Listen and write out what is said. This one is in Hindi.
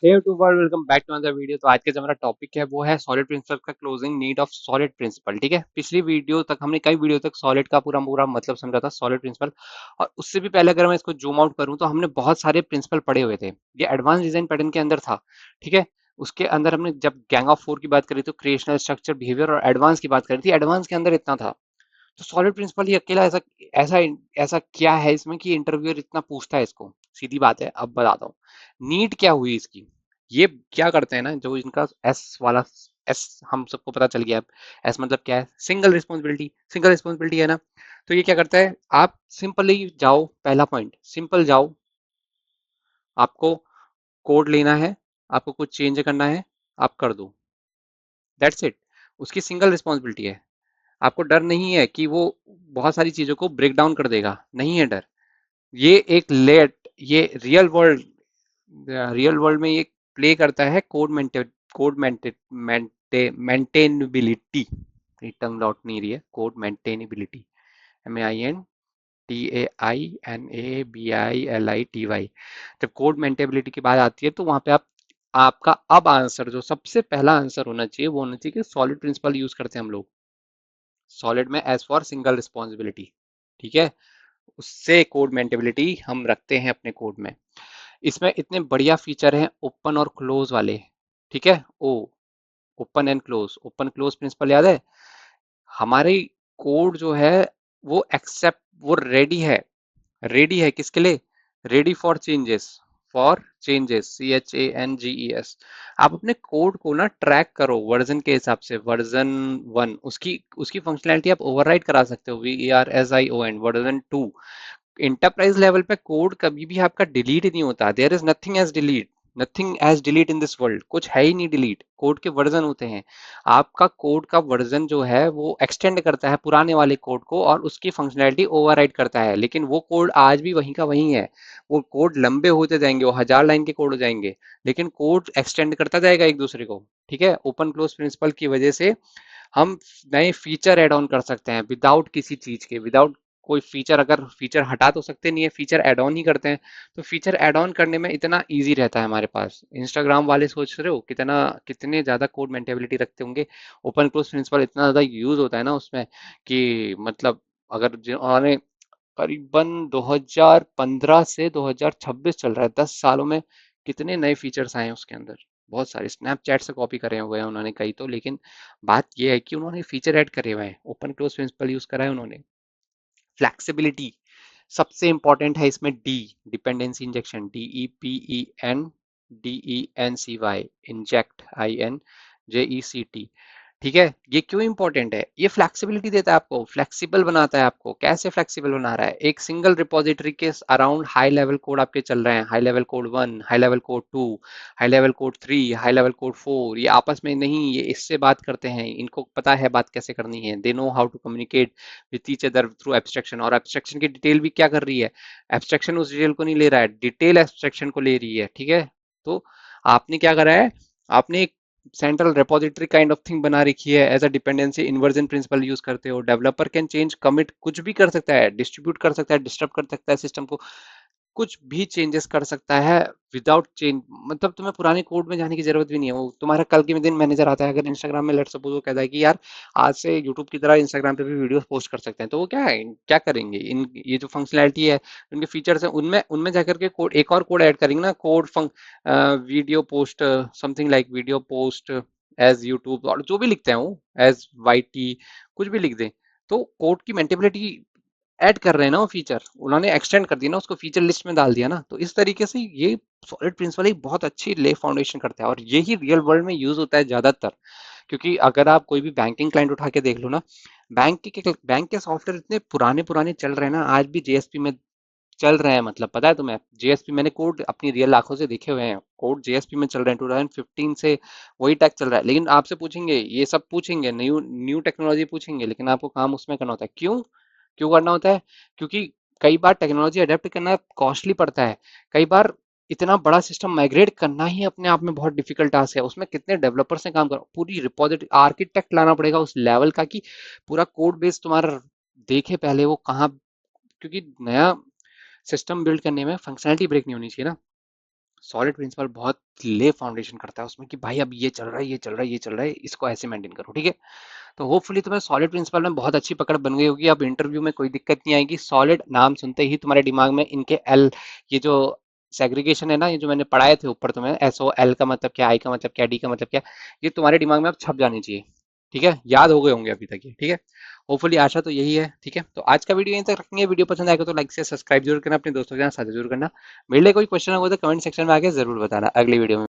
Hey to world, welcome back to another video. तो आज का जो हमारा टॉपिक है वो है सॉलिड प्रिंसिपल का closing need of solid principle. ठीक है, पिछली वीडियो तक हमने कई वीडियो तक सॉलिड का पूरा पूरा मतलब समझा था, सॉलिड प्रिंसिपल। और उससे भी पहले अगर मैं इसको जूम आउट करूं तो हमने बहुत सारे प्रिंसिपल पढ़े हुए थे। ये एडवांस डिजाइन पैटर्न के अंदर था। ठीक है, उसके अंदर हमने जब गैंग ऑफ फोर की बात करी तो क्रिएशनल, स्ट्रक्चर, बिहेवियर और एडवांस की बात करी थी। एडवांस के अंदर इतना था। तो सॉलिड प्रिंसिपल ये अकेला ऐसा ऐसा ऐसा क्या है इसमें कि इंटरव्यूअर इतना पूछता है इसको? सीधी बात है, अब बताता हूँ। नीड क्या हुई इसकी? ये क्या करते हैं ना, जो इनका एस वाला, एस हम सबको पता चल गया अब। एस मतलब क्या है? Single responsibility. सिंगल रिस्पॉन्सिबिलिटी है ना। तो ये क्या करता है, आप सिंपली जाओ, पहला पॉइंट सिंपल जाओ। आपको कोड लेना है, आपको कुछ चेंज करना है, आप कर दो, दैट्स इट। उसकी सिंगल रिस्पॉन्सिबिलिटी है। आपको डर नहीं है कि वो बहुत सारी चीजों को ब्रेक डाउन कर देगा, नहीं है डर। ये एक लेट, ये रियल वर्ल्ड में ये प्ले करता है कोड मेंटेनेबिलिटी। टर्म लॉट नहीं रही है, कोड मेंटेनेबिलिटी। MAINTAINABILITY। जब कोड मेंटेनेबिलिटी की बात आती है तो वहां पे आपका अब आंसर, जो सबसे पहला आंसर होना चाहिए वो होना चाहिए कि सॉलिड प्रिंसिपल यूज करते हैं हम लोग सॉलिड में, एज फॉर सिंगल रिस्पॉन्सिबिलिटी। ठीक है, उससे कोड मेंटेबिलिटी हम रखते हैं अपने कोड में। इसमें इतने बढ़िया फीचर हैं ओपन और क्लोज वाले। ठीक है, oh, open and close, open close principle याद है? हमारी कोड जो है वो एक्सेप्ट, वो रेडी है किसके लिए? Ready for changes, CHANGES। आप अपने कोड को ना ट्रैक करो वर्जन के हिसाब से। वर्जन 1 उसकी उसकी फंक्शनैलिटी आप ओवरराइड करा सकते हो, VERSION। वर्जन 2, इंटरप्राइज लेवल पे कोड कभी भी आपका डिलीट नहीं होता। There is nothing as delete, nothing as delete in this world. कुछ है ही नहीं डिलीट, कोड के वर्जन होते हैं। आपका कोड का वर्जन जो है वो एक्सटेंड करता है पुराने वाले कोड को और उसकी फंक्शनैलिटी ओवरराइड करता है, लेकिन वो कोड आज भी वहीं का वहीं है। वो कोड लंबे होते जाएंगे, वो 1000 लाइन के कोड हो जाएंगे, लेकिन कोड एक्सटेंड करता जाएगा एक दूसरे को। ठीक है, ओपन क्लोज प्रिंसिपल की वजह से हम नए फीचर ऐड ऑन कर सकते हैं विदाउट किसी चीज के, विदाउट कोई फीचर। अगर फीचर हटा तो सकते नहीं है, फीचर ऐड ऑन ही करते हैं। तो फीचर ऐड ऑन करने में इतना इजी रहता है हमारे पास। इंस्टाग्राम वाले सोच रहे हो कितना, कितने ज्यादा कोड मेंटेबिलिटी रखते होंगे। ओपन क्लोज प्रिंसिपल इतना ज्यादा यूज होता है ना उसमें कि मतलब, अगर उन्होंने करीबन 2015 से 2026 चल रहा है, 10 सालों में कितने नए फीचर्स आए हैं उसके अंदर। बहुत सारे स्नैपचैट से कॉपी करे हुए हैं उन्होंने कई तो, लेकिन बात यह है कि उन्होंने फीचर ऐड करे हुए हैं, ओपन क्लोज प्रिंसिपल यूज करा है उन्होंने। फ्लैक्सिबिलिटी सबसे इंपॉर्टेंट है इसमें। Dependency injection, DEPENDENCY, inject, INJECT। ठीक है, ये क्यों इंपॉर्टेंट है? ये फ्लेक्सिबिलिटी देता है आपको, फ्लेक्सिबल बनाता है आपको। कैसे फ्लेक्सिबल बना रहा है? एक सिंगल रिपोजिटरी के अराउंड हाई लेवल कोड आपके चल रहे हैं, high level code 1, high level code 2, high level code 3, high level code 4। ये आपस में नहीं, ये इससे बात करते हैं, इनको पता है बात कैसे करनी है। They know how to communicate with each other through abstraction. और एब्स्ट्रक्शन की डिटेल भी क्या कर रही है? एब्स्ट्रक्शन उस डिटेल को नहीं ले रहा है, डिटेल एब्स्ट्रक्शन को ले रही है। ठीक है, तो आपने क्या करा है? आपने एक central repository kind of thing बना रखी है। As a dependency inversion principle use करते हो। डेवलपर कैन चेंज, कमिट, कुछ भी कर सकता है, डिस्ट्रीब्यूट कर सकता है, डिस्टर्ब कर सकता है सिस्टम को, कुछ भी चेंजेस कर सकता है विदाउट चेंज। मतलब तुम्हें पुराने कोड में जाने की जरूरत भी नहीं है। वो तुम्हारा कल के दिन मैनेजर आता है, अगर इंस्टाग्राम में लेट्स सपोज वो कहता है कि यार आज से यूट्यूब की तरह इंस्टाग्राम पे भी वीडियो पोस्ट कर सकते हैं, तो वो क्या है, क्या करेंगे? इन ये जो फंक्शनैलिटी है, उनके फीचर्स है, उनमें उनमें जाकर के कोड, एक और कोड ऐड करेंगे ना, code video post, something like video post as YouTube, और जो भी लिखते हैं वो एज YT, कुछ भी लिख दें, तो कोड की मेंटेबिलिटी ऐड कर रहे हैं ना वो फीचर, उन्होंने एक्सटेंड कर दिया ना, उसको फीचर लिस्ट में डाल दिया ना। तो इस तरीके से ये सॉलिड प्रिंसिपल एक बहुत अच्छी ले फाउंडेशन करता है, और यही रियल वर्ल्ड में यूज होता है ज्यादातर। क्योंकि अगर आप कोई भी बैंकिंग क्लाइंट उठा के देख लो ना, बैंक के सॉफ्टवेयर इतने पुराने पुराने चल रहे हैं ना, आज भी JSP में चल रहे हैं। मतलब पता है तुम्हें, JSP मैंने कोड अपनी रियल आंखों से देखे हुए हैं, कोड JSP में चल रहे हैं, 2015 से वही टैग चल रहा है। लेकिन आपसे पूछेंगे, ये सब पूछेंगे, न्यू न्यू टेक्नोलॉजी पूछेंगे, लेकिन आपको काम उसमें करना होता है। क्यों? क्यों करना होता है? क्योंकि कई बार टेक्नोलॉजी अडेप्ट करना कॉस्टली पड़ता है। कई बार इतना बड़ा सिस्टम माइग्रेट करना ही अपने आप में बहुत डिफिकल्ट टास्क है। उसमें कितने डेवलपर्स ने काम करा, पूरी रिपोजिटरी आर्किटेक्ट लाना पड़ेगा उस लेवल का कि पूरा कोड बेस तुम्हारा देखे पहले वो कहाँ। क्योंकि नया सिस्टम बिल्ड करने में फंक्शनैलिटी ब्रेक नहीं होनी चाहिए ना। सॉलिड प्रिंसिपल बहुत ले फाउंडेशन करता है उसमें कि भाई अब ये चल रहा है, ये चल रहा है, ये चल रहा है, इसको ऐसे मेंटेन करो, ठीक है। तो होपफुली तुम्हें सॉलिड प्रिंसिपल में बहुत अच्छी पकड़ बन गई होगी, अब इंटरव्यू में कोई दिक्कत नहीं आएगी। सॉलिड नाम सुनते ही तुम्हारे दिमाग में इनके एल, ये जो सेग्रीगेशन है ना, ये जो मैंने पढ़ाए थे ऊपर तुम्हें, एस ओ एल का मतलब क्या, आई का मतलब क्या, डी का मतलब क्या, ये तुम्हारे दिमाग में अब छप जानी चाहिए, ठीक है, याद हो गए होंगे अभी तक ये, ठीक है। होपफुली आशा तो यही है, ठीक है। तो आज का वीडियो यहीं तक रखेंगे, वीडियो पसंद आएगा तो लाइक से सब्सक्राइब जरूर करना, अपने दोस्तों के साथ साझा जरूर करना। मेरे लिए कोई क्वेश्चन होगा तो कमेंट सेक्शन में आके जरूर बताना, अगली वीडियो में